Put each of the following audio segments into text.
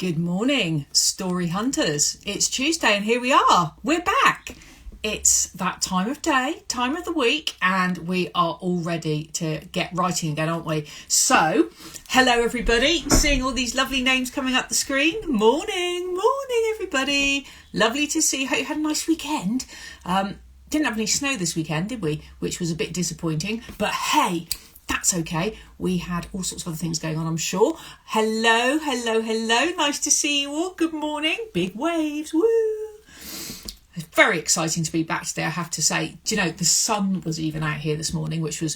Good morning, story hunters. It's Tuesday and here we are. We're back. It's that time of day, time of the week, and we are all ready to get writing again, aren't we? So, hello everybody. Seeing all these lovely names coming up the screen. Morning everybody. Lovely to see you. Hope you had a nice weekend. Didn't have any snow this weekend, did we? Which was a bit disappointing. But hey, that's okay. We had all sorts of other things going on, I'm sure. Hello. Nice to see you all. Good morning. Big waves. Woo. It's very exciting to be back today, I have to say. Do you know, the sun was even out here this morning, which was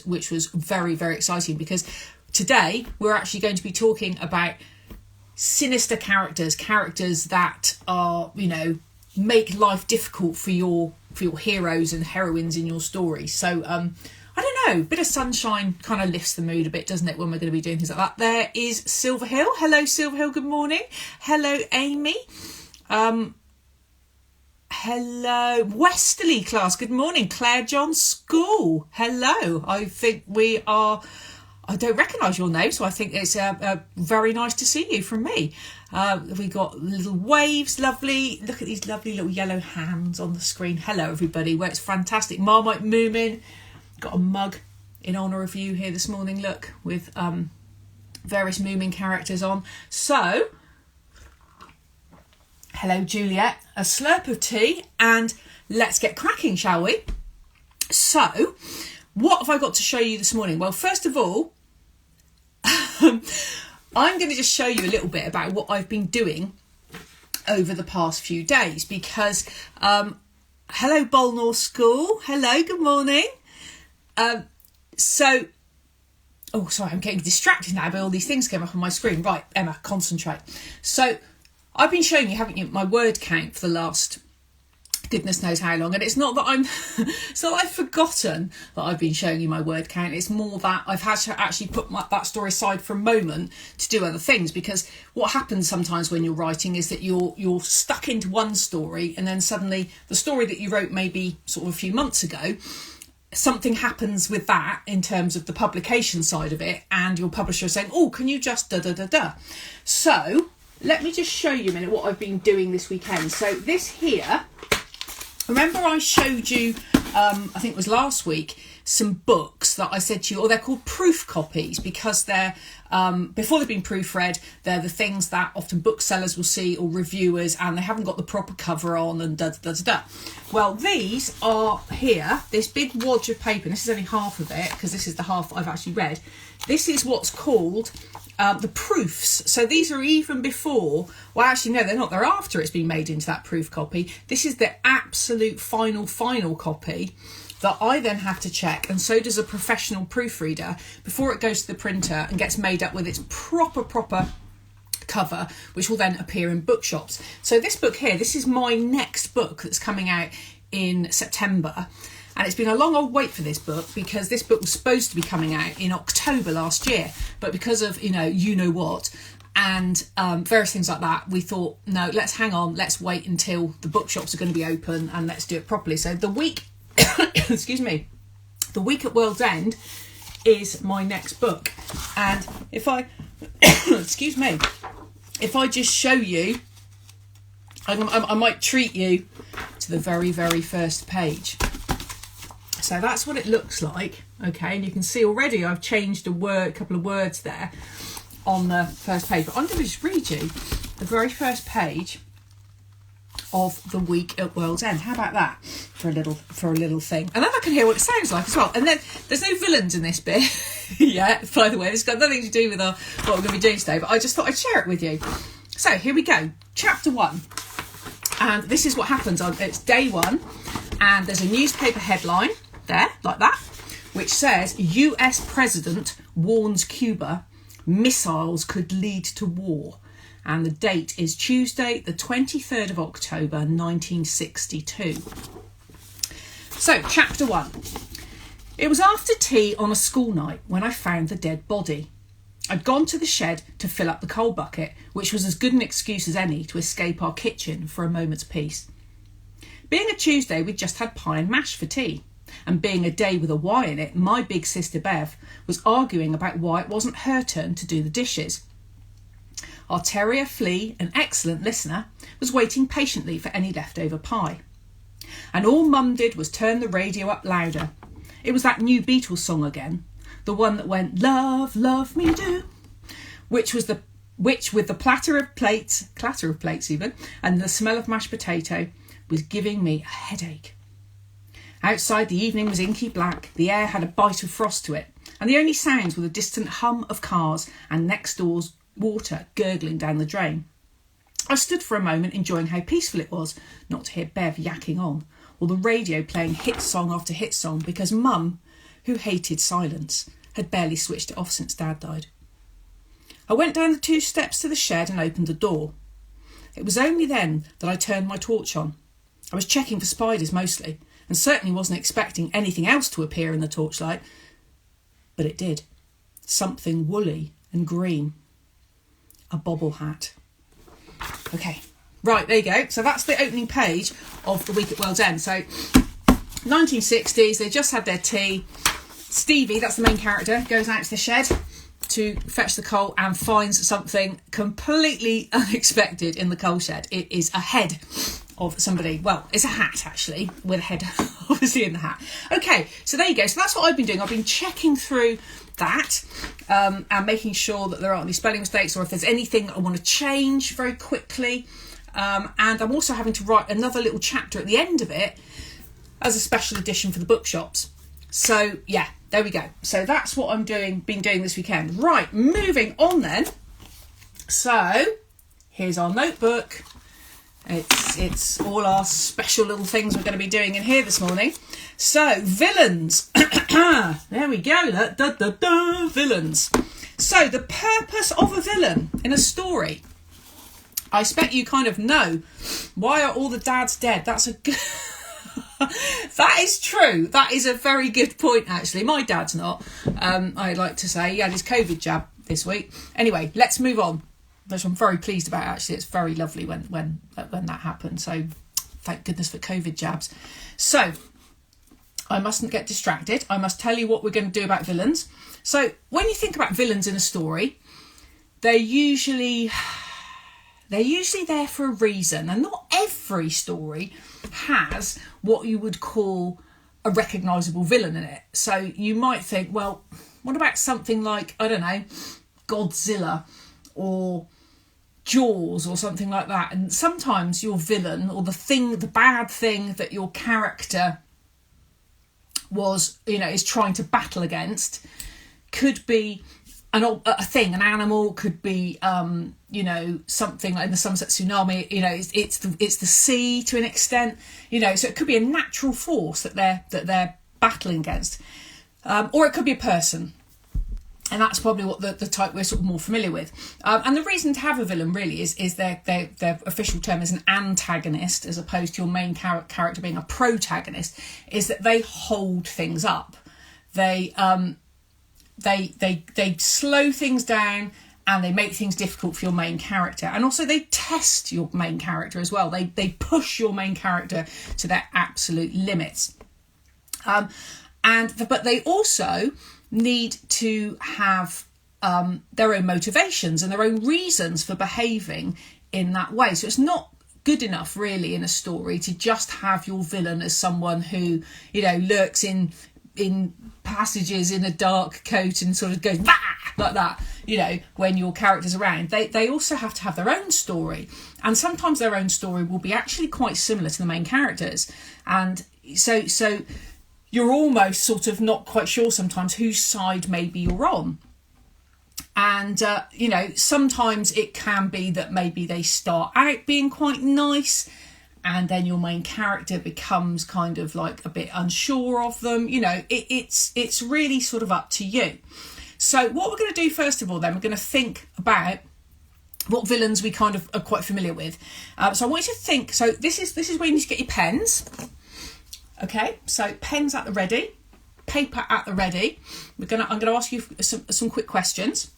very, very exciting, because today we're actually going to be talking about sinister characters that are, make life difficult for your heroes and heroines in your story. So, I don't know, a bit of sunshine kind of lifts the mood a bit, doesn't it, when we're going to be doing things like that. There is Silver Hill. Hello, Silver Hill. Good morning. Hello, Amy. Hello, Westerly class. Good morning. Claire John School. Hello. I think I don't recognise your name, so I think it's very nice to see you from me. We got little waves, lovely. Look at these lovely little yellow hands on the screen. Hello, everybody. Well, it's fantastic. Marmite Moomin. Got a mug in honour of you here this morning, look, with various Moomin characters on. So, hello Juliet, a slurp of tea, and let's get cracking, shall we? So, what have I got to show you this morning? Well, first of all, I'm going to just show you a little bit about what I've been doing over the past few days, because, hello Bolnor School, hello, good morning. Sorry, I'm getting distracted now by all these things came up on my screen. Right, Emma, concentrate. So, I've been showing you, haven't you, my word count for the last goodness knows how long, and it's not that I've forgotten that I've been showing you my word count. It's more that I've had to actually put that story aside for a moment to do other things, because what happens sometimes when you're writing is that you're stuck into one story, and then suddenly the story that you wrote maybe sort of a few months ago, something happens with that in terms of the publication side of it, and your publisher is saying, oh, can you just da-da-da-da. So, let me just show you a minute what I've been doing this weekend. So, this here, remember I showed you, I think it was last week, some books that I said to you, or they're called proof copies, because they're, before they've been proofread, they're the things that often booksellers will see, or reviewers, and they haven't got the proper cover on, and da-da-da-da-da. Well, these are here, this big wad of paper, and this is only half of it, because this is the half I've actually read. This is what's called the proofs. So these are even before, well, actually, no, they're not. They're after it's been made into that proof copy. This is the absolute final copy that I then have to check, and so does a professional proofreader, before it goes to the printer and gets made up with its proper cover, which will then appear in bookshops. So this book here, this is my next book that's coming out in September. And it's been a long old wait for this book, because this book was supposed to be coming out in October last year. But because of, you know what, and various things like that, we thought, no, let's hang on, let's wait until the bookshops are going to be open and let's do it properly. So the week, excuse me, the week at World's End is my next book. And if I, excuse me, if I just show you, I might treat you to the very, very first page. So that's what it looks like, okay? And you can see already I've changed a couple of words there on the first page. But I'm going to just read you the very first page of the week at World's End. How about that for a little thing? And then I can hear what it sounds like as well. And then there's no villains in this bit yet, by the way. It's got nothing to do with what we're going to be doing today, but I just thought I'd share it with you. So here we go. Chapter 1. And this is what happens. It's day 1, and there's a newspaper headline there, like that, which says, US President warns Cuba missiles could lead to war. And the date is Tuesday, the 23rd of October, 1962. So, chapter 1. It was after tea on a school night when I found the dead body. I'd gone to the shed to fill up the coal bucket, which was as good an excuse as any to escape our kitchen for a moment's peace. Being a Tuesday, we'd just had pie and mash for tea. And being a day with a Y in it, my big sister Bev was arguing about why it wasn't her turn to do the dishes. Our terrier, Flea, an excellent listener, was waiting patiently for any leftover pie. And all Mum did was turn the radio up louder. It was that new Beatles song again, the one that went, "Love, love me do," which with the clatter of plates even, and the smell of mashed potato was giving me a headache. Outside the evening was inky black, the air had a bite of frost to it, and the only sounds were the distant hum of cars and next door's water gurgling down the drain. I stood for a moment enjoying how peaceful it was not to hear Bev yakking on, or the radio playing hit song after hit song, because Mum, who hated silence, had barely switched it off since Dad died. I went down the 2 steps to the shed and opened the door. It was only then that I turned my torch on. I was checking for spiders mostly, and certainly wasn't expecting anything else to appear in the torchlight. But it did. Something woolly and green. A bobble hat. Okay, right, there you go. So that's the opening page of The Week at World's End. So 1960s, they just had their tea. Stevie, that's the main character, goes out to the shed to fetch the coal and finds something completely unexpected in the coal shed. It is a head of somebody. Well, it's a hat actually, with a head obviously in the hat. Okay, so there you go. So that's what I've been doing. I've been checking through that and making sure that there aren't any spelling mistakes, or if there's anything I want to change very quickly. And I'm also having to write another little chapter at the end of it as a special edition for the bookshops. So yeah, there we go. So that's what I'm been doing this weekend. Right, moving on then. So here's our notebook. It's all our special little things we're going to be doing in here this morning. So villains. There we go. Villains. So the purpose of a villain in a story. I expect you kind of know. Why are all the dads dead? That's a good... That is true. That is a very good point, actually. My dad's not. I'd like to say he had his COVID jab this week. Anyway, let's move on, which I'm very pleased about, actually. It's very lovely when that happened. So thank goodness for COVID jabs. So I mustn't get distracted. I must tell you what we're going to do about villains. So when you think about villains in a story, they're usually there for a reason, and not every story has what you would call a recognisable villain in it. So you might think, well, what about something like, I don't know, Godzilla or Jaws or something like that? And sometimes your villain, or the bad thing that your character is trying to battle against, could be a thing, an animal, could be something like in the Somerset tsunami. It's the sea to an extent. So it could be a natural force that they're battling against, or it could be a person, and that's probably what the type we're sort of more familiar with. And the reason to have a villain really is their official term is an antagonist, as opposed to your main character being a protagonist. Is that they hold things up. They slow things down, and they make things difficult for your main character, and also they test your main character as well. They push your main character to their absolute limits, but they also need to have their own motivations and their own reasons for behaving in that way. So it's not good enough really in a story to just have your villain as someone who lurks in passages in a dark coat and sort of goes bah! Like that, when your character's around. They also have to have their own story, and sometimes their own story will be actually quite similar to the main characters, and so you're almost sort of not quite sure sometimes whose side maybe you're on. And sometimes it can be that maybe they start out being quite nice, and then your main character becomes kind of like a bit unsure of them. It's really sort of up to you. So what we're going to do first of all, then, we're going to think about what villains we kind of are quite familiar with. So I want you to think. So this is where you need to get your pens. Okay, so pens at the ready, paper at the ready. I'm going to ask you some quick questions.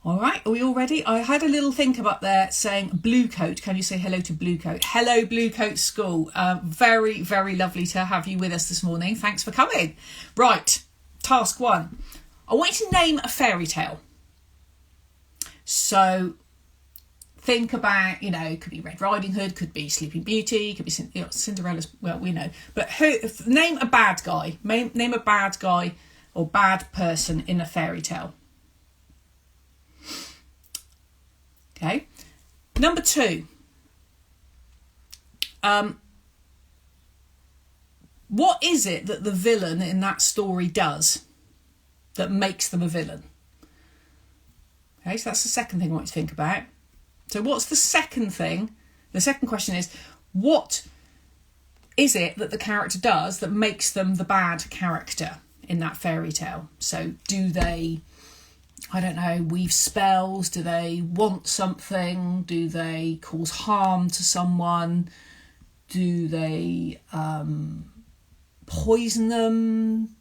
All right, are we all ready? I had a little think up there saying Blue Coat. Can you say hello to Blue Coat? Hello, Blue Coat School. Very, very lovely to have you with us this morning. Thanks for coming. Right, task 1. I want you to name a fairy tale. So think about, it could be Red Riding Hood, could be Sleeping Beauty, could be Cinderella's, well, we know. But name a bad guy. Name a bad guy or bad person in a fairy tale. Okay. Number 2. What is it that the villain in that story does that makes them a villain? Okay, so that's the second thing I want you to think about. So what's the second thing? The second question is, what is it that the character does that makes them the bad character in that fairy tale? So do they, I don't know, weave spells? Do they want something? Do they cause harm to someone? Do they poison them?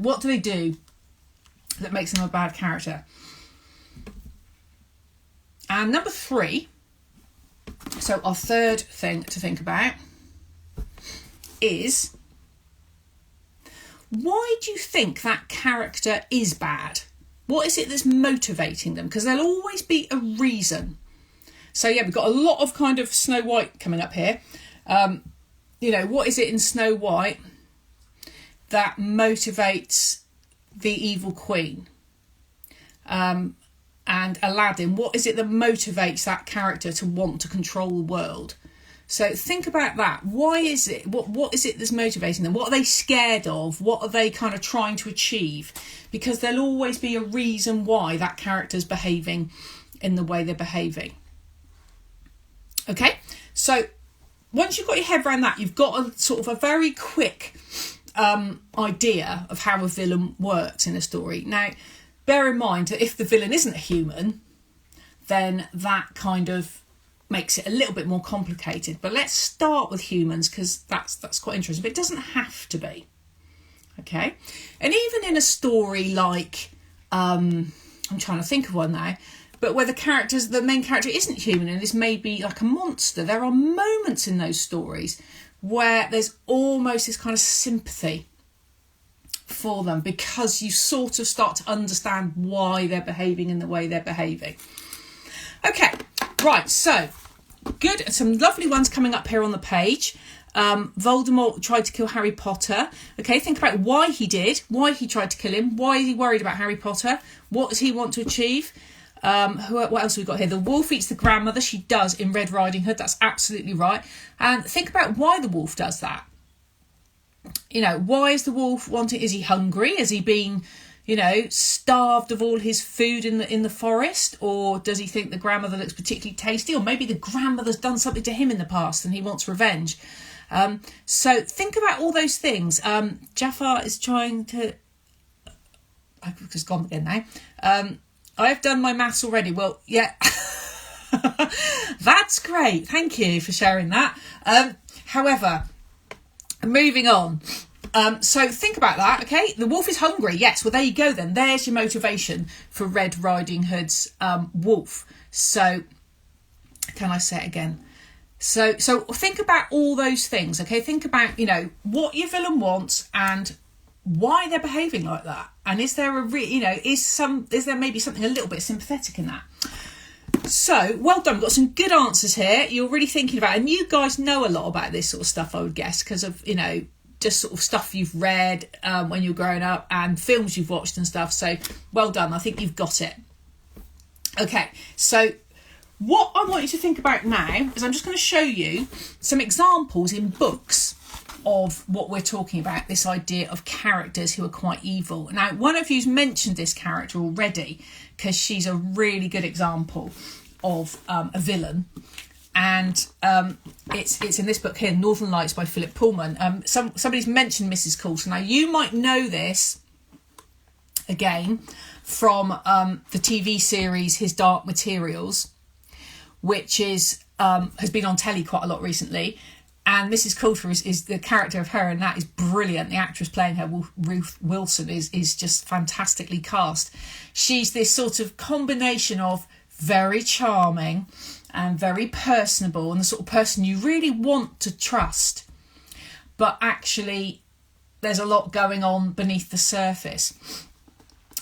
What do they do that makes them a bad character? And number 3, so our third thing to think about is, why do you think that character is bad? What is it that's motivating them? Because there'll always be a reason. So yeah, we've got a lot of kind of Snow White coming up here. What is it in Snow White that motivates the evil queen? And Aladdin, what is it that motivates that character to want to control the world? So think about that. Why is it? What is it that's motivating them? What are they scared of? What are they kind of trying to achieve? Because there'll always be a reason why that character's behaving in the way they're behaving. Okay, so once you've got your head around that, you've got a sort of a very quick idea of how a villain works in a story. Now, bear in mind that if the villain isn't a human, then that kind of makes it a little bit more complicated. But let's start with humans, because that's quite interesting. But it doesn't have to be. Okay? And even in a story like, I'm trying to think of one now, but where the main character isn't human and is maybe like a monster, there are moments in those stories where there's almost this kind of sympathy for them, because you sort of start to understand why they're behaving in the way they're behaving. Okay, right, so good, some lovely ones coming up here on the page. Voldemort tried to kill Harry Potter. Okay, think about why he tried to kill him, why is he worried about Harry Potter, what does he want to achieve? What else have we got here? The wolf eats the grandmother. She does in Red Riding Hood. That's absolutely right. And think about why the wolf does that. Why is the wolf wanting? Is he hungry? Has he been, starved of all his food in the forest? Or does he think the grandmother looks particularly tasty? Or maybe the grandmother's done something to him in the past and he wants revenge. So think about all those things. Jafar is trying to... I've just gone again now. I've done my maths already. Well, yeah. That's great. Thank you for sharing that. However, moving on. So think about that, okay? The wolf is hungry. Yes, well, there you go then. There's your motivation for Red Riding Hood's wolf. So, can I say it again? So think about all those things, okay? Think about, what your villain wants and why they're behaving like that. And is there is there maybe something a little bit sympathetic in that? So, well done. We've got some good answers here. You're really thinking about it. And you guys know a lot about this sort of stuff, I would guess, because of, just sort of stuff you've read when you're growing up and films you've watched and stuff. So, well done. I think you've got it. Okay, so what I want you to think about now is I'm just going to show you some examples in books of what we're talking about, this idea of characters who are quite evil. Now, one of you's mentioned this character already because she's a really good example of a villain, and it's in this book here, Northern Lights by Philip Pullman. Somebody's mentioned Mrs. Coulson. Now, you might know this again from the TV series His Dark Materials, which is has been on telly quite a lot recently. And Mrs. Coulter is the character of her, and that is brilliant. The actress playing her, Ruth Wilson, is just fantastically cast. She's this sort of combination of very charming and very personable, and the sort of person you really want to trust. But actually, there's a lot going on beneath the surface.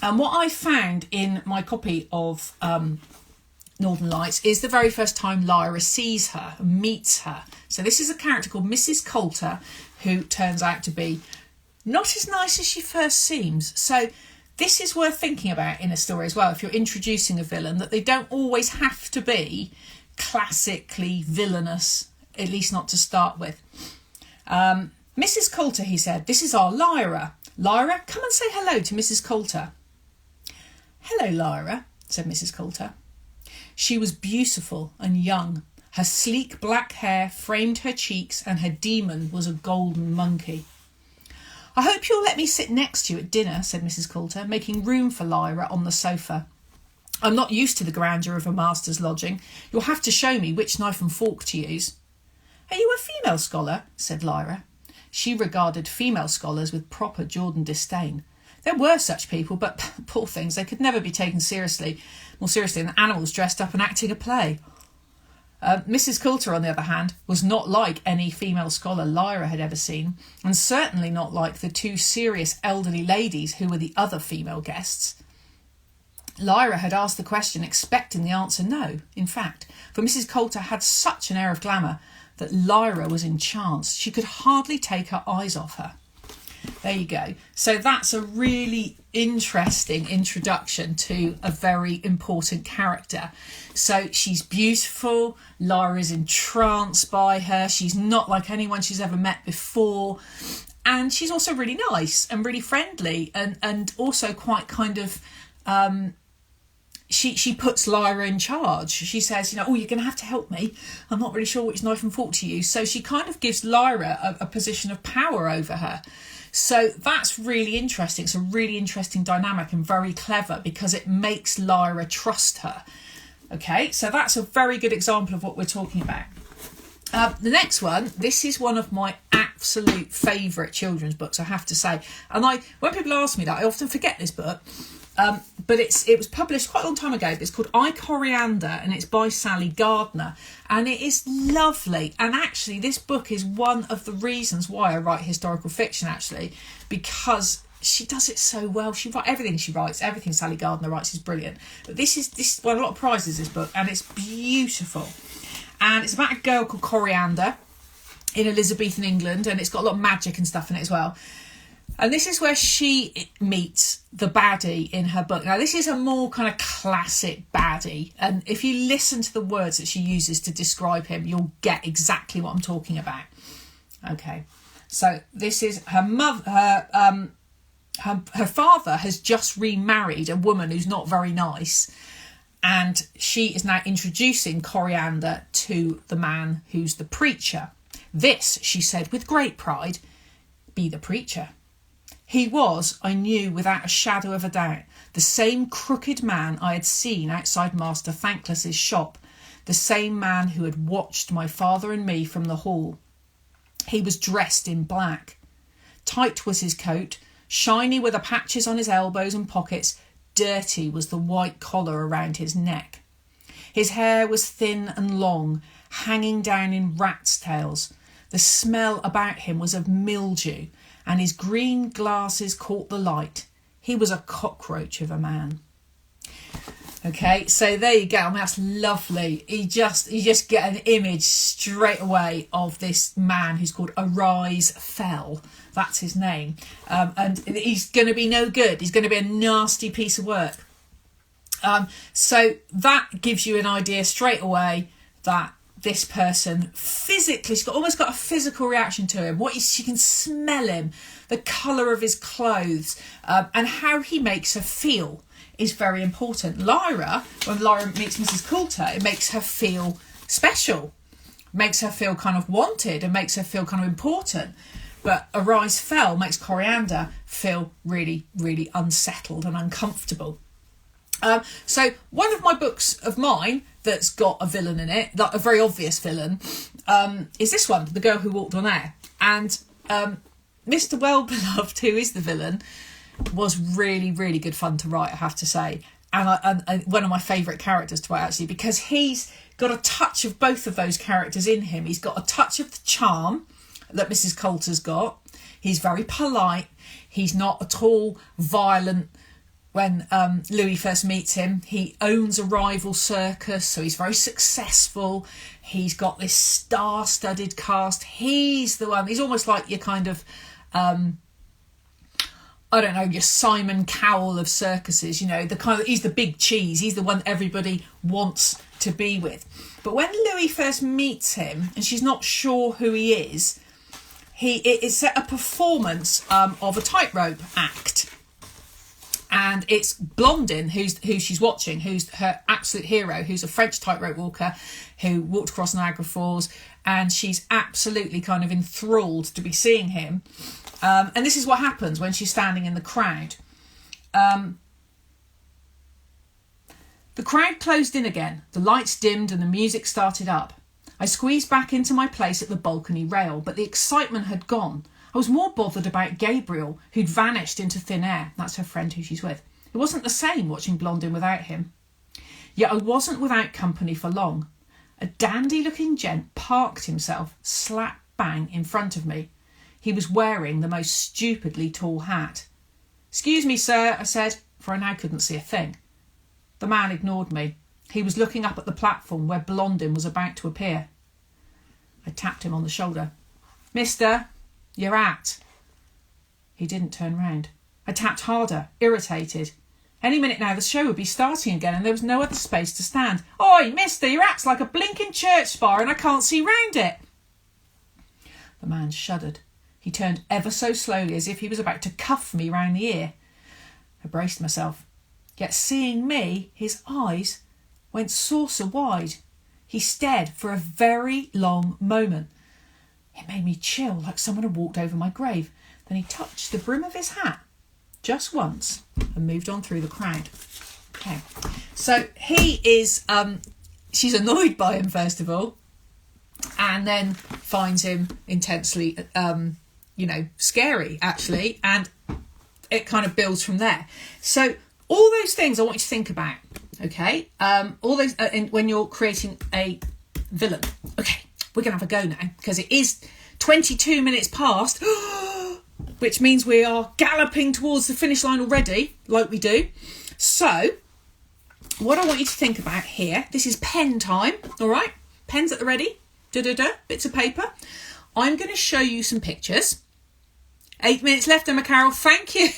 And what I found in my copy of Northern Lights is the very first time Lyra sees her, meets her. So this is a character called Mrs. Coulter, who turns out to be not as nice as she first seems. So this is worth thinking about in a story as well, if you're introducing a villain, that they don't always have to be classically villainous, at least not to start with. Mrs. Coulter, he said, this is our Lyra. Lyra, come and say hello to Mrs. Coulter. Hello, Lyra, said Mrs. Coulter. She was beautiful and young. Her sleek black hair framed her cheeks and her demon was a golden monkey. I hope you'll let me sit next to you at dinner, said Mrs. Coulter, making room for Lyra on the sofa. I'm not used to the grandeur of a master's lodging. You'll have to show me which knife and fork to use. Are you a female scholar? Said Lyra. She regarded female scholars with proper Jordan disdain. There were such people, but poor things, they could never be taken more seriously than animals dressed up and acting a play. Mrs. Coulter, on the other hand, was not like any female scholar Lyra had ever seen, and certainly not like the two serious elderly ladies who were the other female guests. Lyra had asked the question expecting the answer no, in fact, for Mrs. Coulter had such an air of glamour that Lyra was entranced. She could hardly take her eyes off her. There you go. So that's a really interesting introduction to a very important character. So she's beautiful. Lyra's entranced by her. She's not like anyone she's ever met before. And she's also really nice and really friendly and also quite kind of... She puts Lyra in charge. She says, you're going to have to help me. I'm not really sure which knife and fork to use. So she kind of gives Lyra a position of power over her. So that's really interesting. It's a really interesting dynamic and very clever because it makes Lyra trust her. Okay, so that's a very good example of what we're talking about. The next one, this is one of my absolute favourite children's books, I have to say. And when people ask me that, I often forget this book. But it was published quite a long time ago. But it's called I, Coriander, and it's by Sally Gardner. And it is lovely. And actually, this book is one of the reasons why I write historical fiction, actually, because she does it so well. Everything she writes, everything Sally Gardner writes is brilliant. But this won a lot of prizes, this book, and it's beautiful. And it's about a girl called Coriander in Elizabethan England, and it's got a lot of magic and stuff in it as well. And this is where she meets the baddie in her book. Now, this is a more kind of classic baddie. And if you listen to the words that she uses to describe him, you'll get exactly what I'm talking about. Okay. So this is her mother. Her father has just remarried a woman who's not very nice. And she is now introducing Coriander to the man who's the preacher. This, she said with great pride, be the preacher. He was, I knew without a shadow of a doubt, the same crooked man I had seen outside Master Thankless's shop, the same man who had watched my father and me from the hall. He was dressed in black. Tight was his coat, shiny were the patches on his elbows and pockets, dirty was the white collar around his neck. His hair was thin and long, hanging down in rat's tails. The smell about him was of mildew, and his green glasses caught the light. He was a cockroach of a man. Okay, so there you go. I mean, that's lovely. You just get an image straight away of this man who's called Arise Fell. That's his name. And he's going to be no good. He's going to be a nasty piece of work. So that gives you an idea straight away that this person physically, she's almost got a physical reaction to him. She can smell him, the colour of his clothes, and how he makes her feel is very important. Lyra, when Lyra meets Mrs. Coulter, it makes her feel special, makes her feel kind of wanted, and makes her feel kind of important. But Arise Fell makes Coriander feel really, really unsettled and uncomfortable. So one of my books of mine that's got a villain in it, like a very obvious villain, is this one, The Girl Who Walked on Air. And Mr. Wellbeloved, who is the villain, was really, really good fun to write, I have to say. And one of my favourite characters to write, actually, because he's got a touch of both of those characters in him. He's got a touch of the charm that Mrs. Coulter's got. He's very polite. He's not at all violent when Louis first meets him, he owns a rival circus, so he's very successful. He's got this star-studded cast. He's the one. He's almost like your kind of, I don't know, your Simon Cowell of circuses. You know, the kind of, he's the big cheese. He's the one everybody wants to be with. But when Louis first meets him, and she's not sure who he is, it's a performance of a tightrope act. And it's Blondin who she's watching, who's her absolute hero, who's a French tightrope walker who walked across Niagara Falls, and she's absolutely kind of enthralled to be seeing him. And this is what happens when she's standing in the crowd. The crowd closed in again, the lights dimmed and the music started up. I squeezed back into my place at the balcony rail, but the excitement had gone. I was more bothered about Gabriel, who'd vanished into thin air. That's her friend who she's with. It wasn't the same watching Blondin without him. Yet I wasn't without company for long. A dandy-looking gent parked himself slap bang in front of me. He was wearing the most stupidly tall hat. "Excuse me, sir," I said, for I now couldn't see a thing. The man ignored me. He was looking up at the platform where Blondin was about to appear. I tapped him on the shoulder. "Mister, your hat." He didn't turn round. I tapped harder, irritated. Any minute now the show would be starting again and there was no other space to stand. "Oi, mister, your hat's like a blinking church spire and I can't see round it." The man shuddered. He turned ever so slowly as if he was about to cuff me round the ear. I braced myself. Yet seeing me, his eyes went saucer wide. He stared for a very long moment. It made me chill, like someone had walked over my grave. Then he touched the brim of his hat just once and moved on through the crowd. Okay, so he is, she's annoyed by him first of all, and then finds him intensely, scary actually, and it kind of builds from there. So all those things I want you to think about, okay? All those when you're creating a villain. Okay, we're going to have a go now because it is 22 minutes past, which means we are galloping towards the finish line already, like we do. So what I want you to think about here, this is pen time, all right? Pens at the ready, bits of paper. I'm going to show you some pictures. 8 minutes left, Emma Carroll, thank you.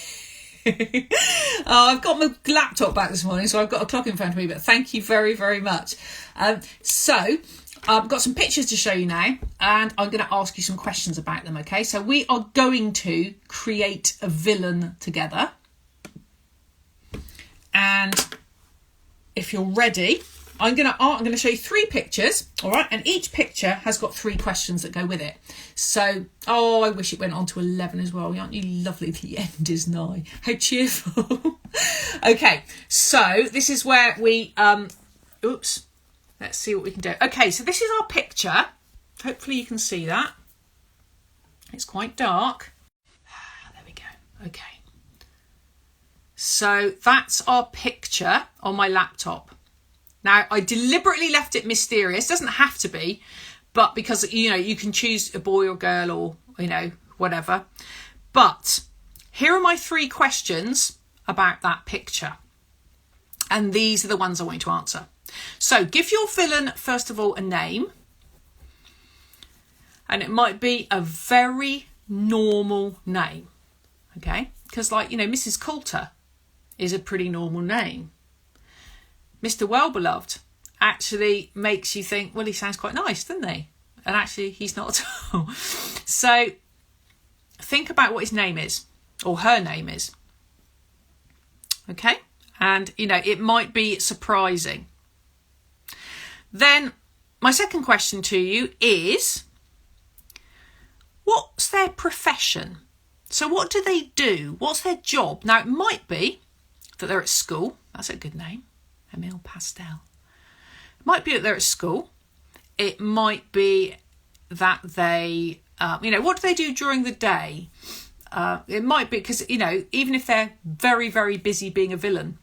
I've got my laptop back this morning, so I've got a clock in front of me, but thank you very, very much. So I've got some pictures to show you now, and I'm going to ask you some questions about them, okay? So we are going to create a villain together. And if you're ready, I'm going to show you 3 pictures, all right? And each picture has got 3 questions that go with it. So, I wish it went on to 11 as well. Aren't you lovely? The end is nigh. How cheerful. Okay, so this is where we, let's see what we can do. Okay, so this is our picture. Hopefully you can see that. It's quite dark. There we go. Okay. So that's our picture on my laptop. Now, I deliberately left it mysterious. Doesn't have to be, but because, you can choose a boy or girl or, whatever. But here are my 3 questions about that picture. And these are the ones I want you to answer. So give your villain, first of all, a name. And it might be a very normal name. Okay? Because Mrs. Coulter is a pretty normal name. Mr. Wellbeloved actually makes you think, well, he sounds quite nice, doesn't he? And actually, he's not at all. So think about what his name is, or her name is. Okay? And, it might be surprising. Then my second question to you is, what's their profession? So what do they do? What's their job? Now, it might be that they're at school. That's a good name. Emile Pastel. It might be that they're at school. It might be that they, what do they do during the day? It might be because, even if they're very, very busy being a villain,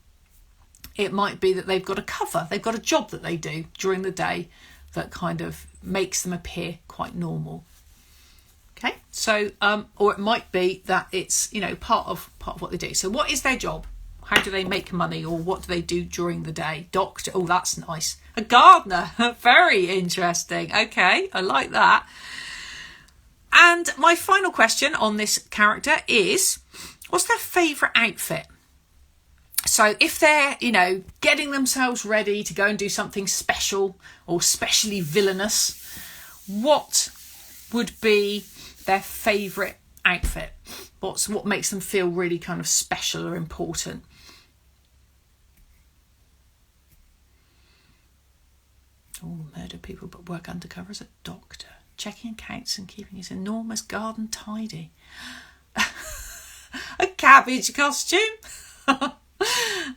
it might be that they've got a cover. They've got a job that they do during the day that kind of makes them appear quite normal. Okay, so, or it might be that it's, part of what they do. So what is their job? how do they make money, or what do they do during the day? Doctor. Oh, that's nice. A gardener. Very interesting. Okay, I like that. And my final question on this character is, what's their favourite outfit? So if they're, getting themselves ready to go and do something special or specially villainous, what would be their favourite outfit? What makes them feel really kind of special or important? Oh, murder people but work undercover as a doctor, checking accounts and keeping his enormous garden tidy. A cabbage costume.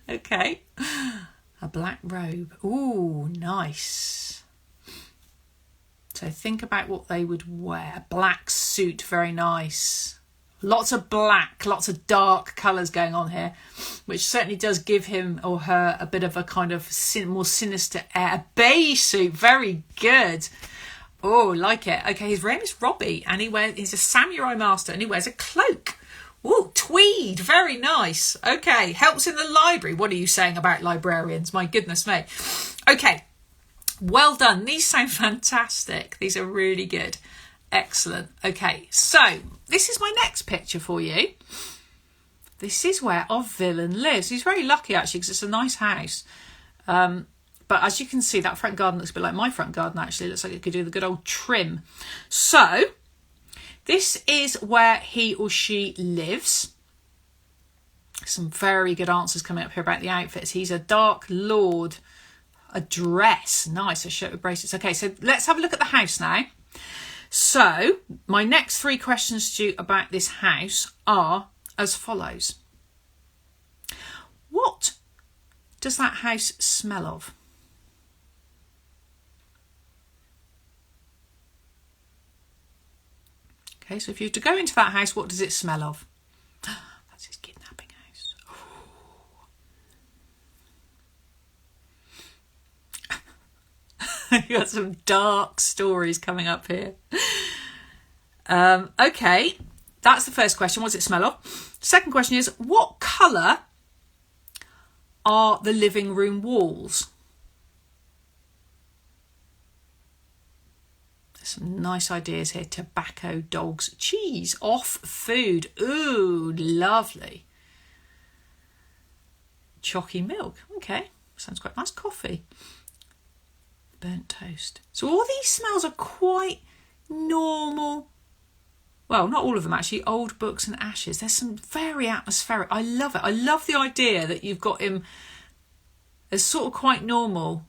Okay. A black robe. Ooh, nice. So think about what they would wear. A black suit, very nice. Lots of black, lots of dark colours going on here, which certainly does give him or her a bit of a kind of more sinister air. A beige suit, very good. Oh, like it. Okay, his name is Robbie, and he's a samurai master, and he wears a cloak. Ooh, tweed, very nice. Okay, helps in the library. What are you saying about librarians? My goodness me. Okay, well done. These sound fantastic. These are really good. Excellent. Okay, so this is my next picture for you. This is where our villain lives. He's very lucky, actually, because it's a nice house. But as you can see, that front garden looks a bit like my front garden, actually. It looks like it could do the good old trim. So this is where he or she lives. Some very good answers coming up here about the outfits. He's a Dark Lord. A dress. Nice. A shirt with bracelets. Okay, so let's have a look at the house now. So my next 3 questions to you about this house are as follows. What does that house smell of? Okay, so if you were to go into that house, what does it smell of? That's his kidnapping house. You got some dark stories coming up here. Okay, that's the first question. What does it smell of? Second question is, what colour are the living room walls? There's some nice ideas here. Tobacco, dogs, cheese, off food. Ooh, lovely. Chalky milk. Okay, sounds quite nice. Coffee. Burnt toast. So all these smells are quite normal. Well, not all of them actually. Old books and ashes. There's some very atmospheric. I love it. I love the idea that you've got him as sort of quite normal,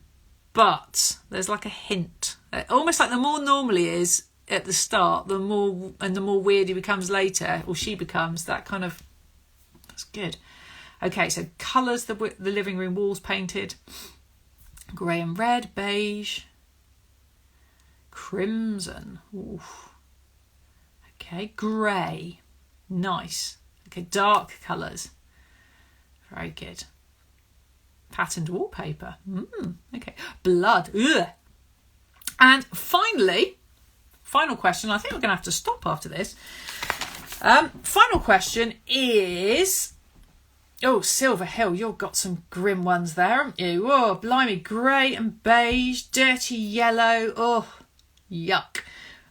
but there's like a hint. Almost like the more normal he is at the start, the more weird he becomes later, or she becomes. That kind of, that's good. Okay, so colours, the living room walls painted. Grey and red, beige, crimson. Ooh. Okay, grey, nice. Okay, dark colours, very good. Patterned wallpaper. Okay, blood. Ugh. And finally, final question. I think we're going to have to stop after this. Final question is. Oh, Silver Hill, you've got some grim ones there, haven't you? Oh, blimey, grey and beige, dirty yellow. Oh, yuck.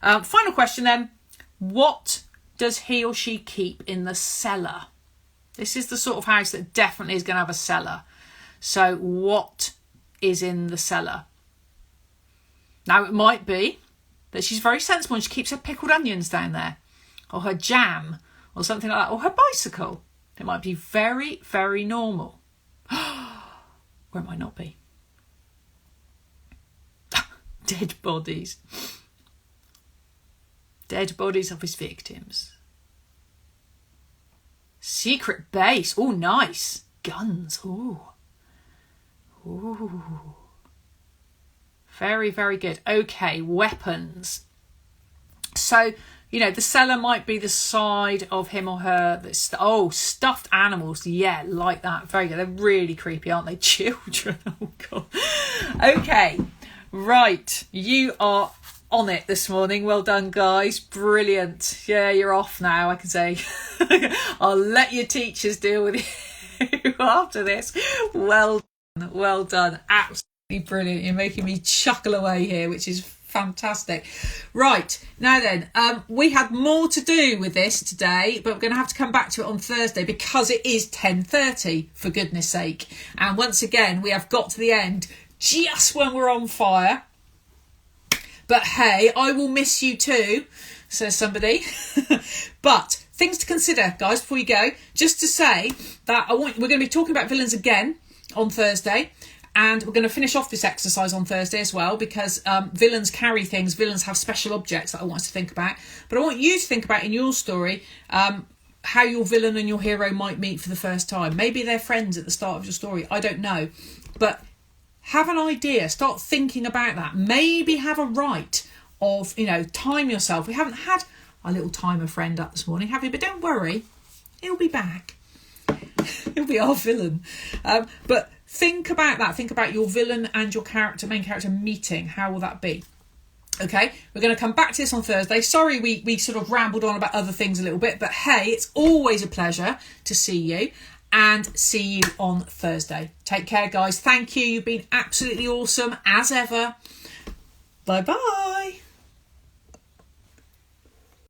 Final question then. What does he or she keep in the cellar? This is the sort of house that definitely is going to have a cellar. So what is in the cellar? Now, it might be that she's very sensible and she keeps her pickled onions down there, or her jam, or something like that, or her bicycle. It might be very, very normal. Or it might not be. Dead bodies. Dead bodies of his victims. Secret base. Oh, nice. Guns. Ooh. Ooh. Very, very good. Okay, weapons. So, the cellar might be the side of him or her. Stuffed animals. Yeah, like that. Very good. They're really creepy, aren't they? Children. Oh, God. Okay. Right. You are on it this morning. Well done, guys. Brilliant. Yeah, you're off now, I can say. I'll let your teachers deal with after this. Well done. Well done. Absolutely brilliant. You're making me chuckle away here, which is fantastic. Right, now then, we had more to do with this today, but we're going to have to come back to it on Thursday because it is 10:30, for goodness sake. And once again, we have got to the end just when we're on fire. But hey, I will miss you too, says somebody. But things to consider, guys, before you go. Just to say that we're going to be talking about villains again on Thursday. And we're going to finish off this exercise on Thursday as well, because villains carry things. Villains have special objects that I want us to think about. But I want you to think about in your story how your villain and your hero might meet for the first time. Maybe they're friends at the start of your story. I don't know. But have an idea. Start thinking about that. Maybe have a right of, time yourself. We haven't had our little timer friend up this morning, have we? But don't worry. He'll be back. He'll be our villain. But think about that. Think about your villain and your main character meeting. How will that be? Okay, we're going to come back to this on Thursday. Sorry we sort of rambled on about other things a little bit, but hey, it's always a pleasure to see you, and see you on Thursday. Take care, guys. Thank you. You've been absolutely awesome as ever. Bye-bye.